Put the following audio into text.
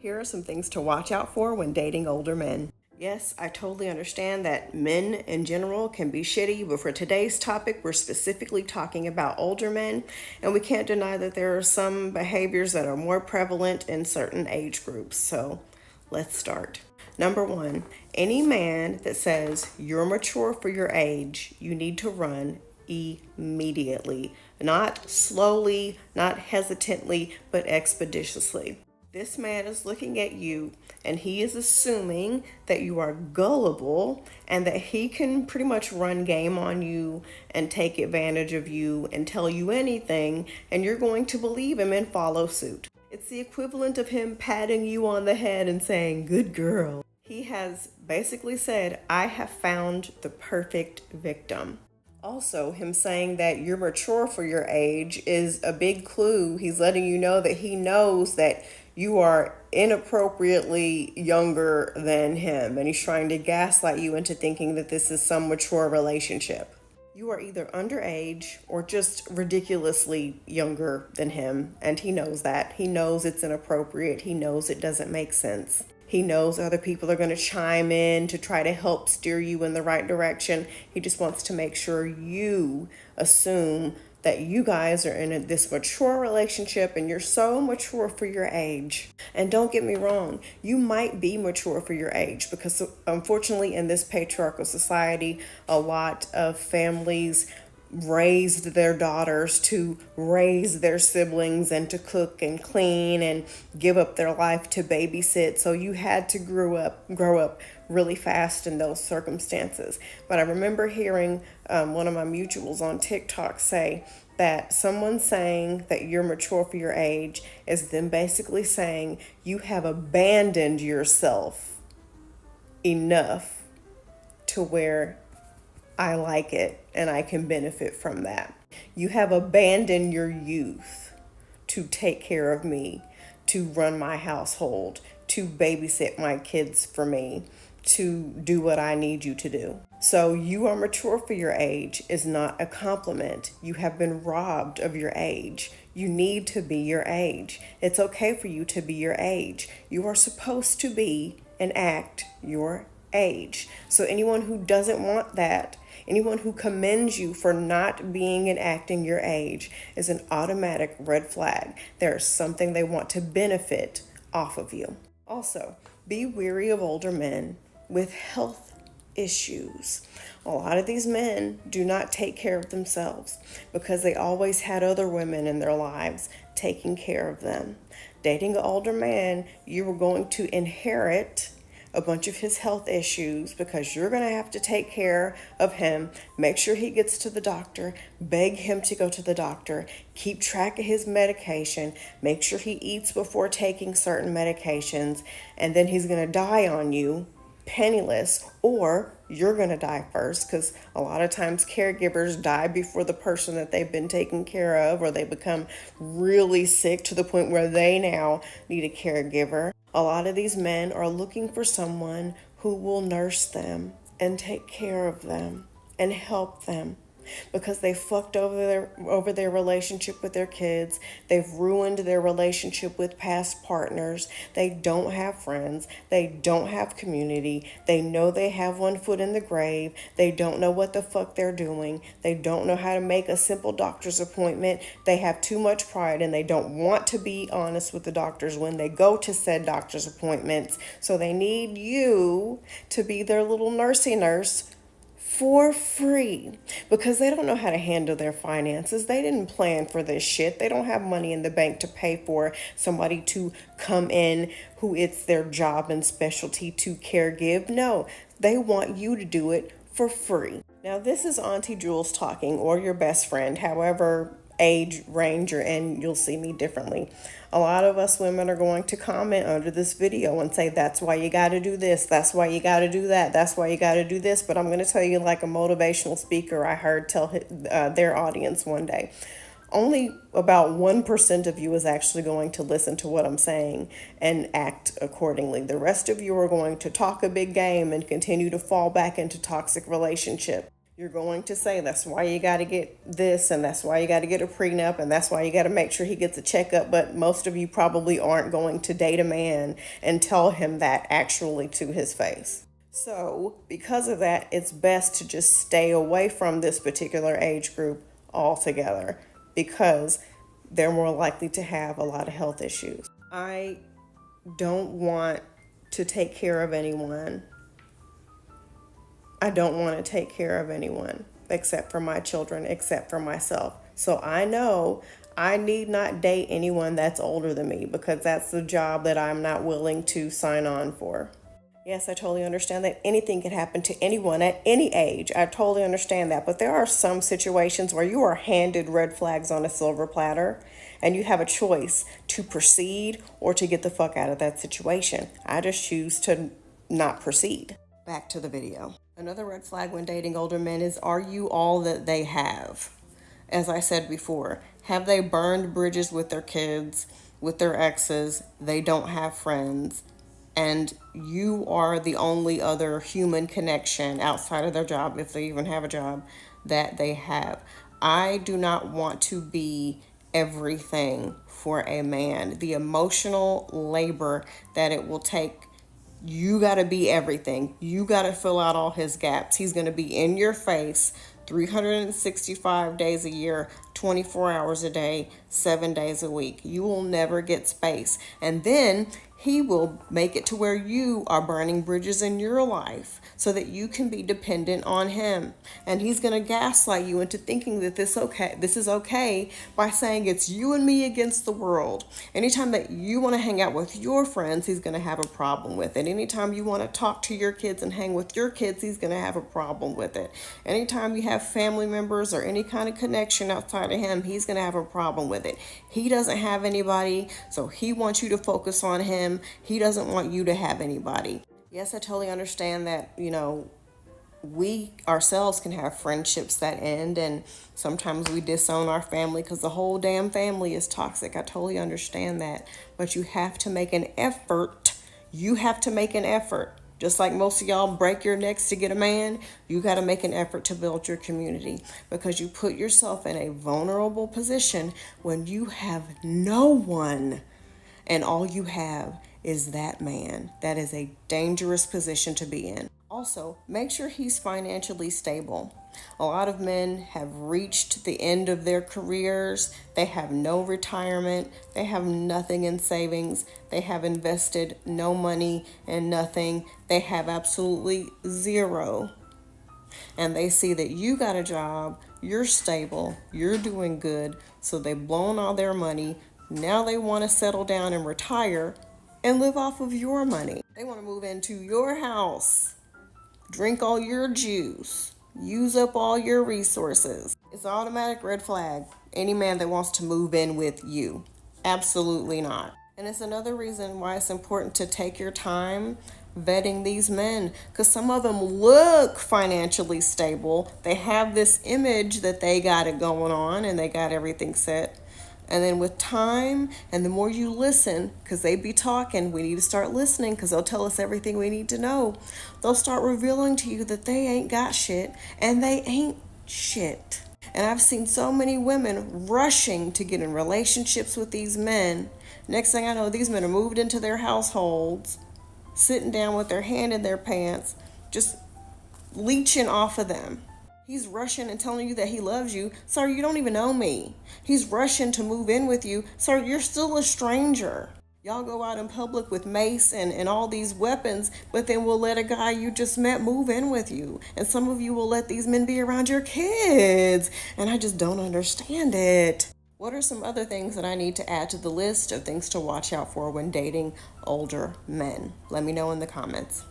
Here are some things to watch out for when dating older men. Yes, I totally understand that men in general can be shitty, but for today's topic, we're specifically talking about older men, and we can't deny that there are some behaviors that are more prevalent in certain age groups. So let's start. Number one, any man that says you're mature for your age, you need to run immediately. Not slowly, not hesitantly, but expeditiously. This man is looking at you and he is assuming that you are gullible and that he can pretty much run game on you and take advantage of you and tell you anything, and you're going to believe him and follow suit. It's the equivalent of him patting you on the head and saying, "Good girl." He has basically said, "I have found the perfect victim." Also, him saying that you're mature for your age is a big clue. He's letting you know that he knows that you are inappropriately younger than him, and he's trying to gaslight you into thinking that this is some mature relationship. You are either underage or just ridiculously younger than him, and he knows that. He knows it's inappropriate. He knows it doesn't make sense. He knows other people are going to chime in to try to help steer you in the right direction. He just wants to make sure you assume that you guys are in this mature relationship and you're so mature for your age. And don't get me wrong, you might be mature for your age because unfortunately in this patriarchal society, a lot of families raised their daughters to raise their siblings and to cook and clean and give up their life to babysit. So you had to grow up really fast in those circumstances. But I remember hearing one of my mutuals on TikTok say that someone saying that you're mature for your age is them basically saying you have abandoned yourself enough to where I like it and I can benefit from that. You have abandoned your youth to take care of me, to run my household, to babysit my kids for me, to do what I need you to do. So you are mature for your age is not a compliment. You have been robbed of your age. You need to be your age. It's okay for you to be your age. You are supposed to be and act your age. So anyone who doesn't want that, anyone who commends you for not being and acting your age is an automatic red flag. There's something they want to benefit off of you. Also, be wary of older men with health issues. A lot of these men do not take care of themselves because they always had other women in their lives taking care of them. Dating an older man, you are going to inherit a bunch of his health issues because you're going to have to take care of him, make sure he gets to the doctor, beg him to go to the doctor, keep track of his medication, make sure he eats before taking certain medications, and then he's going to die on you penniless, or you're going to die first because a lot of times caregivers die before the person that they've been taking care of, or they become really sick to the point where they now need a caregiver. A lot of these men are looking for someone who will nurse them and take care of them and help them because they fucked over their relationship with their kids. They've ruined their relationship with past partners. They don't have friends. They don't have community. They know they have one foot in the grave. They don't know what the fuck they're doing. They don't know how to make a simple doctor's appointment. They have too much pride and they don't want to be honest with the doctors when they go to said doctor's appointments. So they need you to be their little nursey nurse for free because they don't know how to handle their finances. They didn't plan for this shit. They don't have money in the bank to pay for somebody to come in who it's their job and specialty to caregive. No, they want you to do it for free. Now, this is Auntie Jewel's talking, or your best friend, however age range you're in, you'll see me differently. A lot of us women are going to comment under this video and say, that's why you got to do this. That's why you got to do that. That's why you got to do this. But I'm going to tell you like a motivational speaker I heard tell their audience one day. Only about 1% of you is actually going to listen to what I'm saying and act accordingly. The rest of you are going to talk a big game and continue to fall back into toxic relationship. You're going to say that's why you got to get this, and that's why you got to get a prenup, and that's why you got to make sure he gets a checkup. But most of you probably aren't going to date a man and tell him that actually to his face. So, because of that, it's best to just stay away from this particular age group altogether because they're more likely to have a lot of health issues. I don't want to take care of anyone. I don't want to take care of anyone except for my children, except for myself. So I know I need not date anyone that's older than me because that's the job that I'm not willing to sign on for. Yes, I totally understand that anything can happen to anyone at any age. I totally understand that. But there are some situations where you are handed red flags on a silver platter and you have a choice to proceed or to get the fuck out of that situation. I just choose to not proceed. Back to the video. Another red flag when dating older men is, are you all that they have? As I said before, have they burned bridges with their kids, with their exes? They don't have friends. And you are the only other human connection outside of their job, if they even have a job, that they have. I do not want to be everything for a man. The emotional labor that it will take, you got to be everything. You got to fill out all his gaps. He's going to be in your face 365 days a year, 24 hours a day, 7 days a week. You will never get space. And then he will make it to where you are burning bridges in your life so that you can be dependent on him. And he's going to gaslight you into thinking that this is okay by saying it's you and me against the world. Anytime that you want to hang out with your friends, he's going to have a problem with it. Anytime you want to talk to your kids and hang with your kids, he's going to have a problem with it. Anytime you have family members or any kind of connection outside of him, he's going to have a problem with it. He doesn't have anybody, so he wants you to focus on him. He doesn't want you to have anybody. Yes, I totally understand that, we ourselves can have friendships that end, and sometimes we disown our family because the whole damn family is toxic. I totally understand that. But you have to make an effort. You have to make an effort. Just like most of y'all break your necks to get a man, you got to make an effort to build your community because you put yourself in a vulnerable position when you have no one. And all you have is that man. That is a dangerous position to be in. Also, make sure he's financially stable. A lot of men have reached the end of their careers. They have no retirement. They have nothing in savings. They have invested no money in nothing. They have absolutely zero. And they see that you got a job, you're stable, you're doing good, so they've blown all their money. Now they want to settle down and retire and live off of your money. They want to move into your house, drink all your juice, use up all your resources. It's an automatic red flag. Any man that wants to move in with you. Absolutely not. And it's another reason why it's important to take your time vetting these men, because some of them look financially stable. They have this image that they got it going on and they got everything set. And then with time, and the more you listen, because they be talking, we need to start listening because they'll tell us everything we need to know. They'll start revealing to you that they ain't got shit, and they ain't shit. And I've seen so many women rushing to get in relationships with these men. Next thing I know, these men are moved into their households, sitting down with their hand in their pants, just leeching off of them. He's rushing and telling you that he loves you. Sir, you don't even know me. He's rushing to move in with you. Sir, you're still a stranger. Y'all go out in public with mace and all these weapons, but then we'll let a guy you just met move in with you. And some of you will let these men be around your kids. And I just don't understand it. What are some other things that I need to add to the list of things to watch out for when dating older men? Let me know in the comments.